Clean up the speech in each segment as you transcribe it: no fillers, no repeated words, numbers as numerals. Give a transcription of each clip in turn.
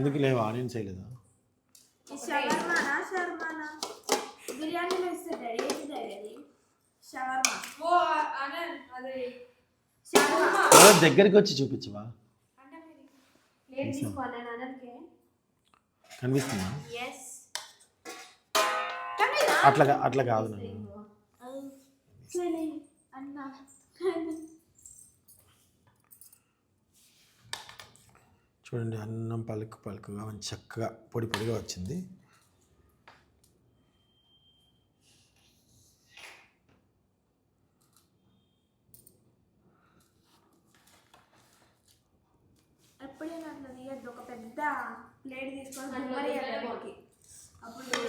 ఎందుకు లేవు ఆనియన్స్ వేయలేదా? దగ్గరికి వచ్చి చూపించవా? కనిపిస్తుందా? అట్లా కాదు చూడండి, అన్నం పలుకుగా మంచి చక్కగా పొడిగా వచ్చింది.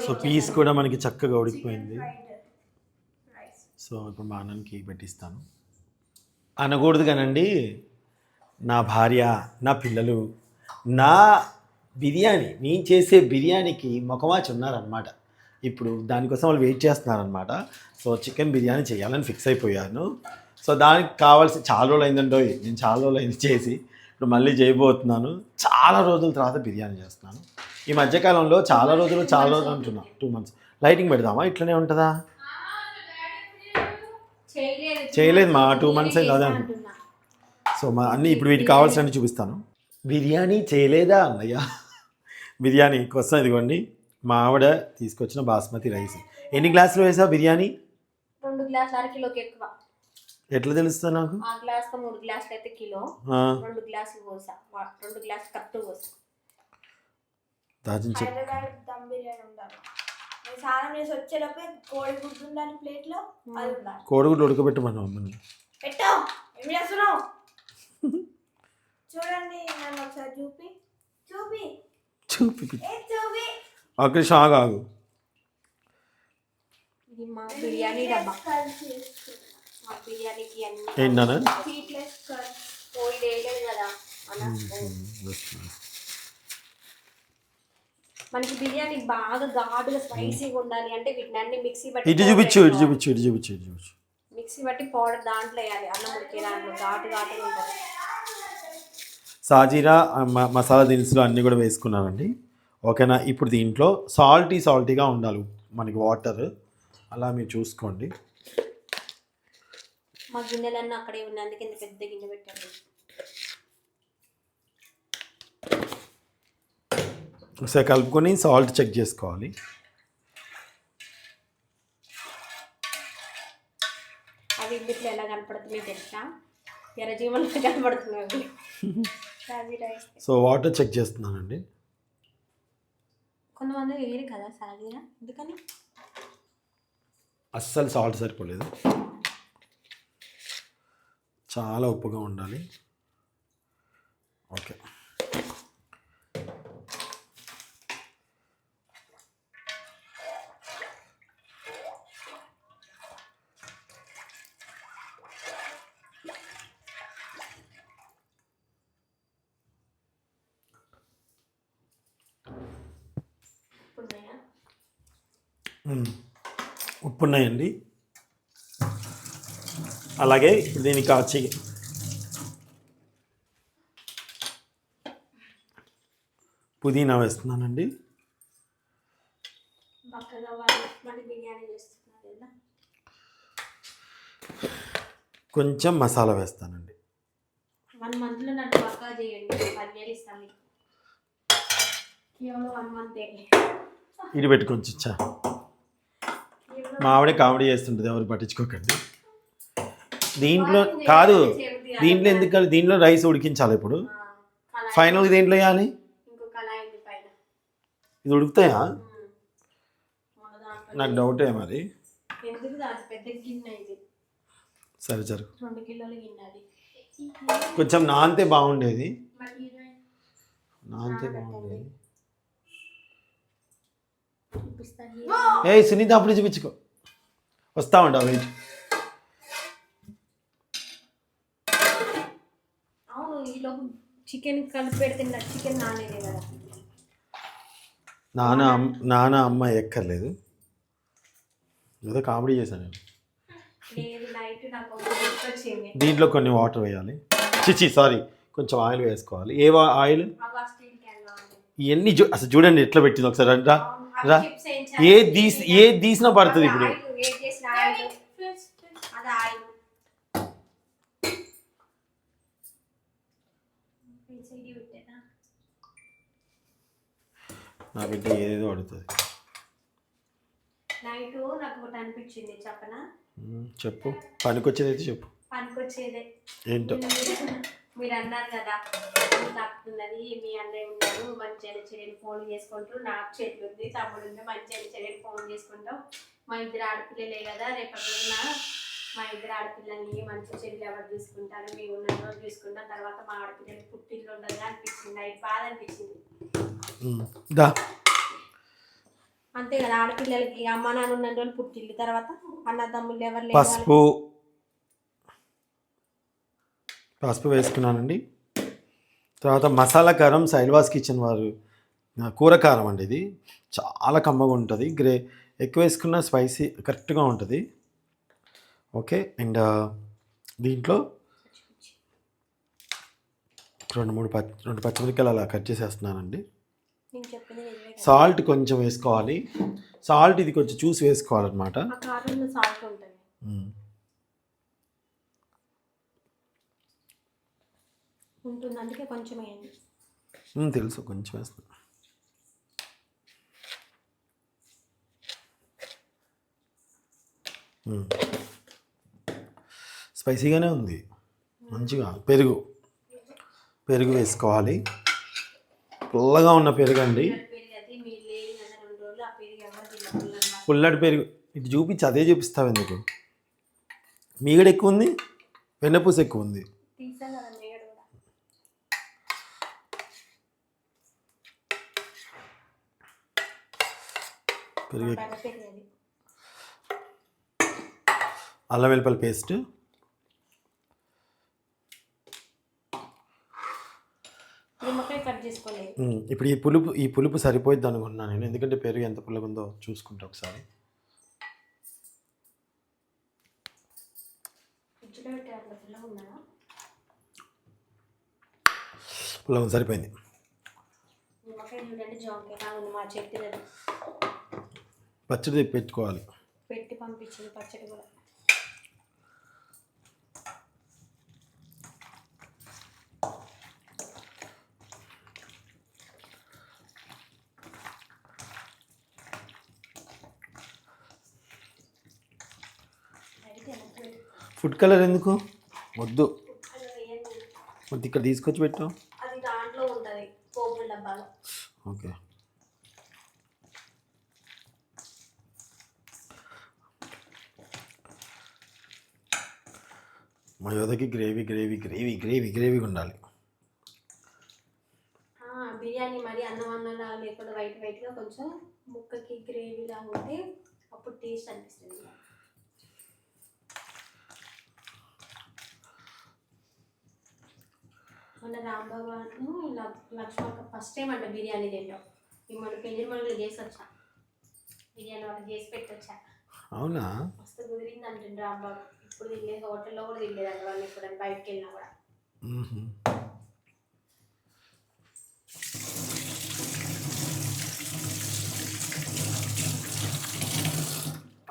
సో పీస్ కూడా మనకి చక్కగా ఉడికిపోయింది. సో ఇప్పుడు మా అన్నకి పెట్టిస్తాను. అనకూడదు కానండి, నా భార్య, నా పిల్లలు, నా బిర్యానీ, నేను చేసే బిర్యానీకి మొఖమాచి ఉన్నారనమాట. ఇప్పుడు దానికోసం వాళ్ళు వెయిట్ చేస్తున్నారనమాట. సో చికెన్ బిర్యానీ చేయాలని ఫిక్స్ అయిపోయాను. సో దానికి కావాల్సి చాలా రోజులు అయిందండో, నేను చాలా రోజులు అయింది చేసి, ఇప్పుడు మళ్ళీ చేయబోతున్నాను. చాలా రోజుల తర్వాత బిర్యానీ చేస్తున్నాను. ఈ మధ్యకాలంలో చాలా రోజులు అంటున్నా, 2 months. లైటింగ్ పెడదామా? ఇట్లనే ఉంటుందా? చేయలేదు మా 2 months అయింది అదే అంటున్నా. సో మా అన్నీ ఇప్పుడు వీటికి కావాల్సినవి చూపిస్తాను. బిర్యానీ చేయలేదా అన్నయ్య? బిర్యానీ కోసం ఇదిగోండి మా ఆవిడ తీసుకొచ్చిన బాస్మతి రైస్. ఎన్ని గ్లాసులు వేసావు బిర్యానీ? 2 గ్లాసులు, అరకిలోకి ఎక్కువ. ఎట్లా తెలుస్తుంది నాకు? ఆ గ్లాస్తో 3 గ్లాసులు అయితే కిలో, 2 గ్లాసులు పోసా, 2 గ్లాసులు కరెక్ట్ పోసా. దాచిన దమ్ బిర్యానీ ఉండాలి. స్నానం చేసి వచ్చేటప్పుడు కోడిగుడ్డు ఉండాలి ప్లేట్లో, అది ఉండాలి. కోడిగుడ్డు ఉడకబెట్టమన్నా మమ్మల్ని. పెట్టావు, ఏం చేస్తున్నావు? చూడండి నన్ను ఒకసారి చూపి. అక్కడ షాక్ ఆగు. ఇది మా బిర్యానీ డబ్బా. మా బిర్యానీకి ఏంటన్నా పోయి వేయలేదు కదా మనకి బిర్యానీ బాగా ఘాటుగా స్పైసీగా ఉండాలి అంటే వీటిని అన్ని మిక్సీ బట్టి ఇటు చూపించు మిక్సీ బట్టి పౌడర్ దాంట్లో వేయాలి. అన్నం ఉడికే దాంట్లో ఘాటుగా ఉంటుంది. సాజీరా మసాలా దినుసులు అన్నీ కూడా వేసుకున్నానండి. ఓకేనా? ఇప్పుడు దీంట్లో సాల్టీగా ఉండాలి మనకి వాటర్, అలా మీరు చూసుకోండి. మా గిన్నెలన్నీ అక్కడే ఉన్నాయి, అందుకే ఇంత పెద్ద గిన్నె పెట్టండి. ఒకసారి కలుపుకొని సాల్ట్ చెక్ చేసుకోవాలి. అవి ఇంట్లో ఎలా కనపడుతున్నాయి తెలుసా? ఎర్రజీమలు కనపడుతున్నాయి. సో వాటర్ చెక్ చేస్తున్నానండి. కొంతమంది వేరు కదా సాజీరా, ఎందుకని? అస్సలు సాల్ట్ సరిపోలేదు, చాలా ఉప్పుగా ఉండాలి. ఓకే, ఉప్పు ఉన్నాయండి. అలాగే ఇప్పుడు దీనికి కాచి పుదీనా వేస్తున్నానండి. కొంచెం మసాలా వేస్తానండి. 1 monthలో నన్ను పక్కా చేయండి, 10,000 ఇస్తాను. కేవలం 1 month. ఇది పెట్టుకొని ఇచ్చా. మా ఆవిడే కామెడీ చేస్తుంటుంది, ఎవరు పట్టించుకోకండి. దీంట్లో కాదు, దీంట్లో ఎందుకు, దీంట్లో రైస్ ఉడికించాలి. ఇప్పుడు ఫైనల్ దీంట్లో వేయాలి. ఇది ఉడుకుతాయా? నాకు డౌటే మరి. సరే సరే, 2 కిలోల గిన్నె అది. కొంచెం నానితే బాగుండేది. ఏ సునీత అప్పుడు చూపించుకో, వస్తా ఉంటావు వెయిట్. అవును, ఈలోపు చికెన్ కలిపి పెడితే చికెన్ నానేదే కదా. నాన్న అమ్మ ఎక్కర్లేదు, ఏదో కామెడీ చేశాను నేను. దీంట్లో కొన్ని వాటర్ వేయాలి. సారీ, కొంచెం ఆయిల్ వేసుకోవాలి. ఏ ఆయిల్? ఇవన్నీ అసలు చూడండి ఎట్లా పెట్టింది ఒకసారి రా అవి రా chips వేయించాలి. ఏది తీసినా పడుతుంది ఇప్పుడు. ఆయిల్, వేడి చేసిన ఆయిల్. అది ఆయిల్. ఇది పెట్టేనా? నా బిడ్డ ఏదేదో అడుగుతుంది. నైట్ నాకు ఒకటి అనిపించింది చెప్పనా? చెప్పు, పనికొచ్చేది అయితే చెప్పు. పనికొచ్చేదే ఏంటో మీరు అన్నారు కదా తప్పుతున్నది, మీ అన్నయ్య ఉన్నారు మంచిగా చెల్లెని ఫోన్ చేసుకుంటూ, నాకు చేతులు ఉంది తమ్ముడు ఉంది మంచిగా చెల్లెని ఫోన్ చేసుకుంటాం, మా ఇద్దరు ఆడపిల్లలే కదా రేపటి రోజున మా ఇద్దరు ఆడపిల్లల్ని మంచి చెల్లి ఎవరు తీసుకుంటారు, మేము ఉన్న రోజు తీసుకుంటాం, తర్వాత మా ఆడపిల్లలకి పుట్టిల్లు ఉండదు అనిపించింది. నైట్ బాధ అనిపించింది. అంతే కదా, ఆడపిల్లలకి అమ్మ నాన్న ఉన్న రోజులు పుట్టిల్లు, తర్వాత అన్న తమ్ముళ్ళు ఎవరు లేరు. పసుపు వేసుకున్నానండి. తర్వాత మసాలా కారం సైల్వాస్ కిచెన్ వారు కూర కారం అండి. ఇది చాలా కమ్మగా ఉంటుంది. ఎక్కువ వేసుకున్న స్పైసీ కరెక్ట్గా ఉంటుంది. ఓకే. అండ్ దీంట్లో రెండు పచ్చిమిరపకాయలు అలా కట్ చేసేస్తున్నానండి. సాల్ట్ కొంచెం వేసుకోవాలి. సాల్ట్ ఇది కొంచెం చూసి వేసుకోవాలన్నమాట. ఉంటుంది అందుకే కొంచెం వేయండి. తెలుసు, కొంచెం వేస్తాను. స్పైసీగానే ఉంది మంచిగా. పెరుగు వేసుకోవాలి. పుల్లగా ఉన్న పెరుగు అండి, పుల్లటి పెరుగు. ఇటు చూపించి అదే చూపిస్తావు ఎందుకు? మీగడ ఎక్కువ ఉంది, వెన్నపూస ఎక్కువ ఉంది. పెరుగు, అల్లం వెల్లుల్లి పేస్ట్, ఇప్పుడు ఈ పులుపు సరిపోయిద్ది అనుకుంటున్నాను నేను, ఎందుకంటే పెరుగు ఎంత పుల్లగా ఉందో చూసుకుంటా ఒకసారి. పుల్లగా సరిపోయింది. పచ్చడి పెట్టుకోవాలి, పెట్టి పంపించింది పచ్చడి కూడా. ఫుడ్ కలర్ ఎందుకు వద్దు, వద్దు ఇక్కడ తీసుకొచ్చి పెట్టు. అది దాంట్లో ఉంటుంది పోపుల డబ్బాలో. ఓకే. మా యోధకి గ్రేవీగా ఉండాలి. బిర్యానీ మరి అన్నంలా లేకుండా వైట్గా కొంచెం ముక్కకి గ్రేవీలా ఉంటే అప్పుడు టేస్ట్ అనిపిస్తుంది. మన రాంబాబు లక్ష్మక్క ఫస్ట్ టైం అంట బిర్యానీ తింటాం. మన పెళ్లి మనలు చేసి వచ్చా, బిర్యానీ వాళ్ళు చేసి పెట్టొచ్చా. అవునా? మస్తు కుదిరింది అంటుండ్రు రాంబాబు. ఇప్పుడు తినలేదు, హోటల్లో కూడా తినలేదంట వాళ్ళు ఎప్పుడైనా బయటకు వెళ్ళినా కూడా.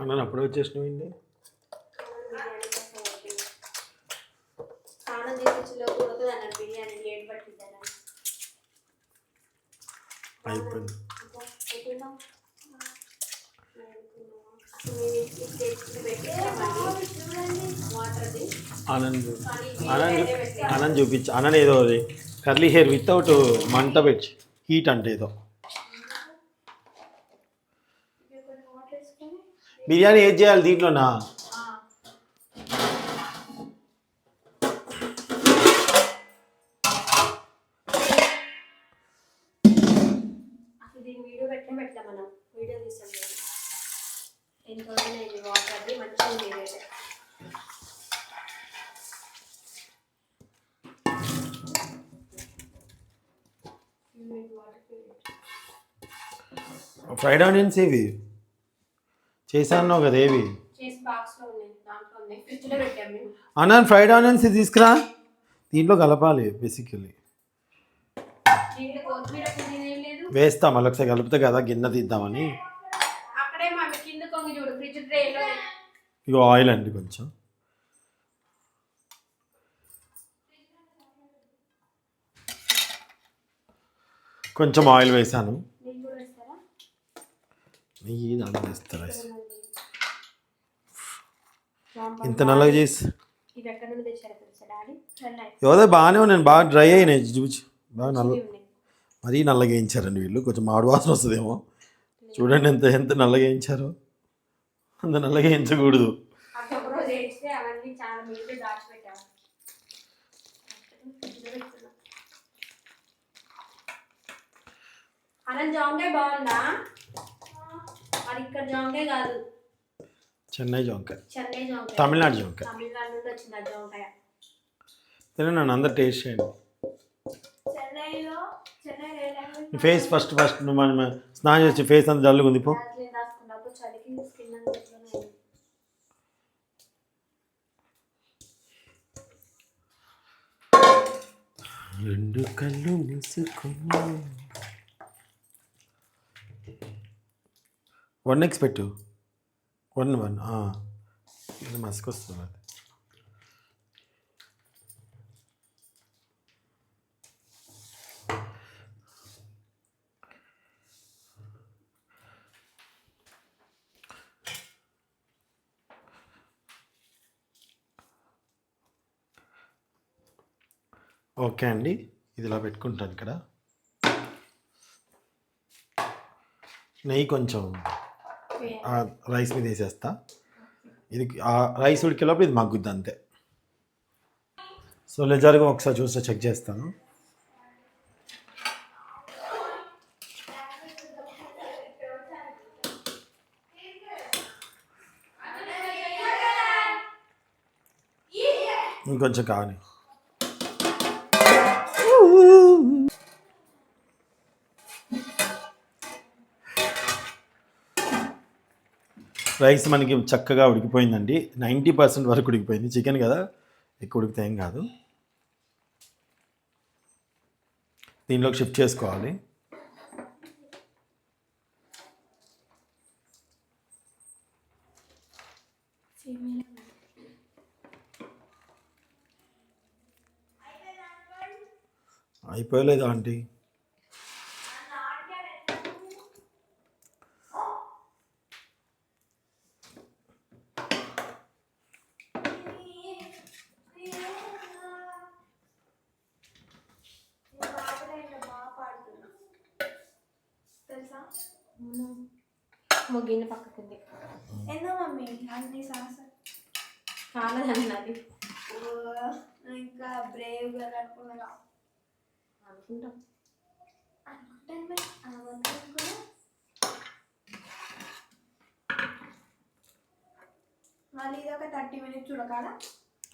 అన్న అప్పుడే వచ్చేసినాయండి. స్నానం చేయించలో పోతుంది అన్నారు, బిర్యానీ లేట్ పట్టింది అన్నారు. అయిపోయింది. ఆనంద్ చూపించు. ఆనంద్ ఏదో కర్లీ హెయిర్ వితౌట్ మంట పెట్టి హీట్ అంటే ఏదో బిర్యానీ ఏది చేయాలి దీంట్లోనా? దీని వీడియో పెట్టినా మనం వీడియో తీసాం. ఎంతో వాటర్ అది మంచిగా ఉంది. ఫ్రైడ్ ఆనియన్స్ ఏవి చేశాను కదా, ఏవి అన్న? ఫ్రైడ్ ఆనియన్స్ తీసుకురా, దీంట్లో కలపాలి బేసికలీ. కొత్తిమీర పుదీనా ఏం లేదు. వేస్తా మళ్ళీ ఒకసారి కలిపితే కదా గిన్నె తీద్దామని. అక్కడే మమ్మీ కింద కొంగి చూడు ఫ్రిడ్జ్ ట్రేలో. ఇగో ఆయిల్ అండి కొంచెం. కొంచెం ఆయిల్ వేసాను. నెయ్యి కూడా వేస్తారా? నెయ్యి నల్లగా వేస్తారా? ఇంత నల్లగా చేసి ఇవి ఎక్కడ నుండి తెచ్చారు తెలుసా డాడీ? ఏదో బాగానే నేను బాగా డ్రై అయినాయి చూచి బాగా నల్ల మరీ నల్లగా వేయించారండి వీళ్ళు. కొంచెం మాడు వాసన వస్తుందేమో. చూడండి ఎంత ఎంత నల్లగా వేయించారో. అంత నల్లగా వేయించకూడదు. ఒకరోజు వేస్తే అవన్నీ చాలా మిగిలి దాచిపెట్టాము. అలా జాంకాయ బాగుందా? అది ఇక్కడ జాంకాయ కాదు, చెన్నై జాంకాయ, చెన్నై జాంకాయ, తమిళనాడు జాంకాయ. తమిళనాడు నుండి వచ్చింది ఆ జాంకాయ. తినండి అందరు టేస్ట్ చేయండి. చెన్నైలో ఫేస్ ఫస్ట్ నువ్వు మనం స్నానం చేసి ఫేస్ అంతా జల్లుగా ఉంది పో. రాసుకున్నప్పుడు చలికి స్కిన్ అంతా ఇట్లనే ఉంది. రెండు కళ్ళు మూసుకున్నా. 1x పెట్టు. 1 ఇది మసుకొస్తుంది. అది ఓకే అండి. ఇది ఇలా పెట్టుకుంటాను. ఇక్కడ నెయ్యి కొంచెం రైస్ మీద వేసేస్తా. ఇది రైస్ ఉడికేలోపు ఇది మగ్గుద్ది అంతే. సో లెజర్గా ఒకసారి చూస్తే చెక్ చేస్తాను. ఇంకొంచెం కావాలి. రైస్ మనకి చక్కగా ఉడికిపోయిందండి. 90% వరకు ఉడికిపోయింది. చికెన్ కదా, ఎక్కువ ఉడికితే ఏం కాదు. దీనిలోకి షిఫ్ట్ చేసుకోవాలి. అయిపోయలేదు ఆంటీ. ముగ్గిన పక్కకుంది. ఏందో మమ్మీ అన్ని సాస కాలదన్నది. ఇంకా బ్రేవ్గా అనుకున్నా అనుకుంటాం. మళ్ళీ ఇది ఒక 30 minutes ఉడకాల.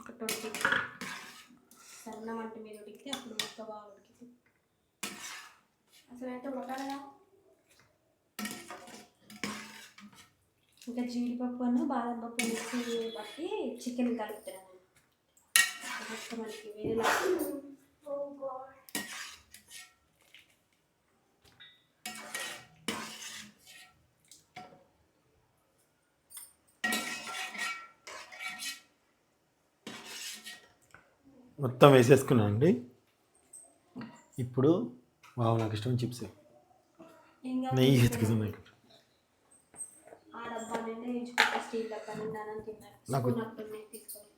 ఒక 20 సన్నం అంటే మీరు ఉడికితే అప్పుడు మొత్తం బాగా ఉడికింది. అసలు అయితే ఉడకాలగా. ఇంకా జీడిపప్పు అన్న బాదం పప్పు మిక్సీ బట్టి చికెన్ కలుపుతాను. మొత్తం మనకి వేరేలా మొత్తం వేసేసుకున్నాను అండి. ఇప్పుడు నాకు ఇష్టం చిప్స్. నెయ్యి ఎత్తుకుతున్నాయి. ఆ డబ్బా నిండా వేయించుకుంటా. స్టీల్ డబ్బా నిండా అని తిన్నారు. నాకు తీసుకోండి.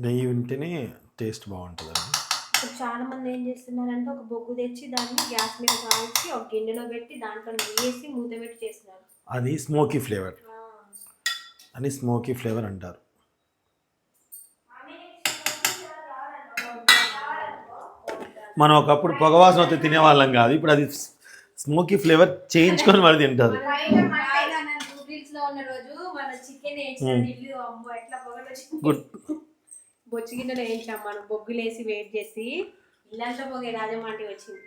నెయ్యి ఉంటేనే టేస్ట్ బాగుంటుందండి. ఇప్పుడు చాలా మంది ఏం చేస్తున్నారంటే ఒక బొగ్గు తెచ్చి దాన్ని గ్యాస్ మీద కాల్చి ఒక గిన్నెలో పెట్టి దాంట్లో నెయ్యి వేసి మూత పెట్టి చేస్తున్నారు. అది స్మోకీ ఫ్లేవర్ అని స్మోకీ ఫ్లేవర్ అంటారు. మనం ఒకప్పుడు పొగవాసన వస్తే తినేవాళ్ళం కాదు. ఇప్పుడు అది స్మోకీ ఫ్లేవర్ చేయించుకొని వాళ్ళు తింటారు. ఉన్న రోజు మన చికెన్ బొచ్చి గిన్నెలో వేయించాం మనం. బొగ్గులు వేసి వెయిట్ చేసి ఇల్లంతా పొగే రాజమాంటి వచ్చింది.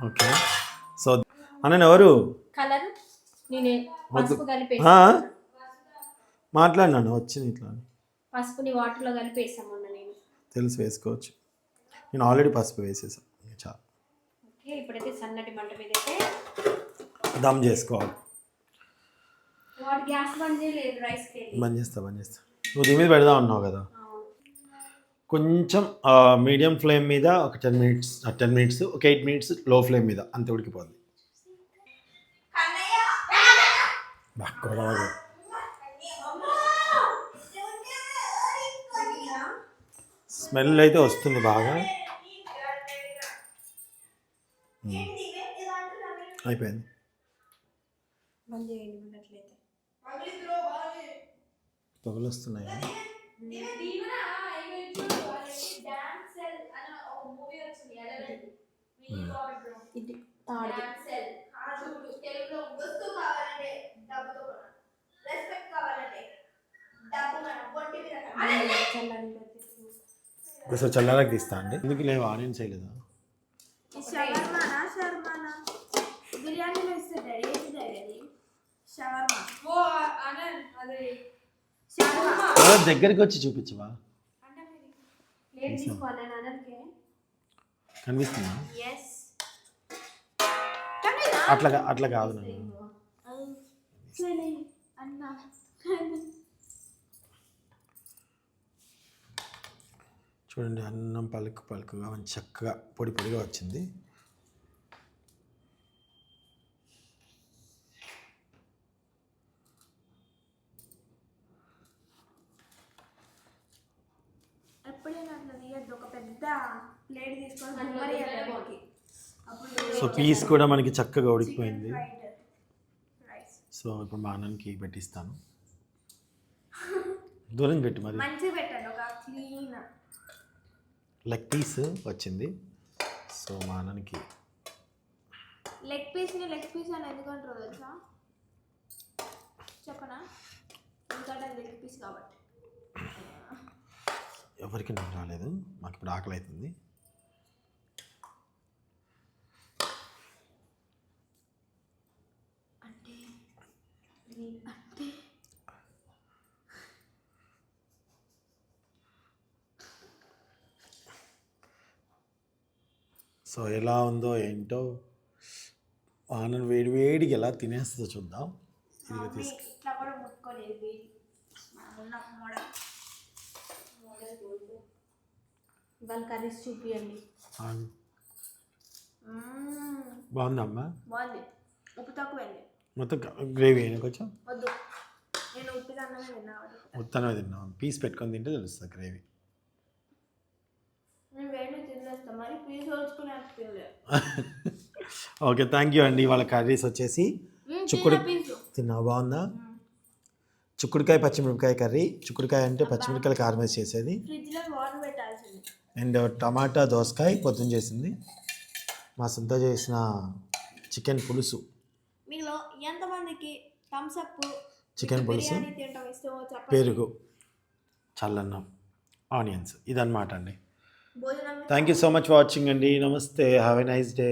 ఓకే. సో అన్న ఎవరు కలర్ నేనే పసుపు కలిపి మాట్లాడినాను వచ్చింది ఇట్లా అని. పసుపుని వాటర్లో కలిపి వేసాం మొన్న నేను. తెలిసి వేసుకోవచ్చు. నేను ఆల్రెడీ పసుపు వేసేసాను. చాలా ఓకే, ఇప్పుడైతే సన్నటి మంట మీద అయితే దమ్ చేసుకోవాలి. వాడు గ్యాస్ బంద్ చేయలేదు రైస్కి వెళ్ళి. బంద్ చేస్తా. నువ్వు దీని మీద పెడదాం అన్నావు కదా, కొంచెం మీడియం ఫ్లేమ్ మీద ఒక 10 మినిట్స్ ఒక 8 మినిట్స్ లో ఫ్లేమ్ మీద అంతే ఉడికిపోద్ది. బాగా స్మెల్ అయితే వస్తుంది బాగా. అయిపోయింది. బంద్ చేయండి ఉన్నట్లయితే. పొగలు వస్తున్నాయి. ఇది తాడు ఒకసారి చల్లారకు తీస్తా అండి. ఎందుకు లేవు ఆనియన్స్ వేయలేదా? షవర్మానా బిర్యానీలో ఇస్తారు డాడీ. ఏంటి డాడీ అది? షవర్మా. దగ్గరికి వచ్చి చూపించవా? ప్లేట్ తీసుకోవాలి అన్నకే కనిపిస్తుందా? ఎస్. అట్లా కాదు నన్ను. అన్నా చూడండి, అన్నం పలుకుగా మంచి చక్కగా పొడిగా వచ్చింది. ఎప్పుడైనా అట్లా తీయద్దు. ఒక పెద్ద ప్లేట్ తీసుకొని సో పీస్ కూడా మనకి చక్కగా ఉడికిపోయింది. రైస్ సో ఇప్పుడు మా అన్నకి పెట్టిస్తాను. దూరం పెట్టి మరి మంచిగా పెట్టండి. ఒక క్లీన్ లెగ్ పీస్ వచ్చింది. సో మా అన్నకి లెగ్ పీస్ అని ఎందుకంటారు తెలుసా? చెప్పనా? ఎందుకంటే లెగ్ పీస్ కాబట్టి. ఎవరికి నాకు రాలేదు, మాకు ఇప్పుడు ఆకలి అవుతుంది. అంటే సో ఎలా ఉందో ఏంటో, ఆనంద్ వేడికి ఎలా తినేస్తుందో చూద్దాం. ఇదిగో తీసుకు ఇట్లా కూడా ముట్టుకోలేదు వేడి. ఉన్న మోడల్ వాళ్ళు కర్రీస్ చూపియండి. బాగుందమ్మా. బాగుంది. ఉప్పు తక్కువైంది. మొత్తం గ్రేవీ అయినా కొంచెం. వద్దు, నేను ఉప్పు అన్నమే తిన్నా. మొత్తమే తిన్నాం. పీస్ పెట్టుకొని తింటే తెలుస్తుంది గ్రేవీ. నేను వేడి తినేస్తాను, మరి పీస్ వచ్చుకుని తినలేదు. ఓకే, థ్యాంక్ యూ అండి. వాళ్ళ కర్రీస్ వచ్చేసి తిన్నావు. బాగుందా? చిక్కుడుకాయ పచ్చిమిరపకాయ కర్రీ. చిక్కుడుకాయ అంటే పచ్చిమిరపకాయలు కారం వేసి చేసేది. ఫ్రిడ్జ్లో వాటర్ పెట్టాల్సింది. అండ్ టమాటా దోసకాయ పొద్దున్న చేసింది. మా సొంత చేసిన చికెన్ పులుసు. మీలో ఎంతమందికి థమ్స్ అప్ చికెన్ పులుసు, పెరుగు, చల్లన్నం, ఆనియన్స్, ఇదన్నమాట అండి. భోజనం thank you so much for watching అండి. నమస్తే, హ్యావ్ ఎ నైస్ డే.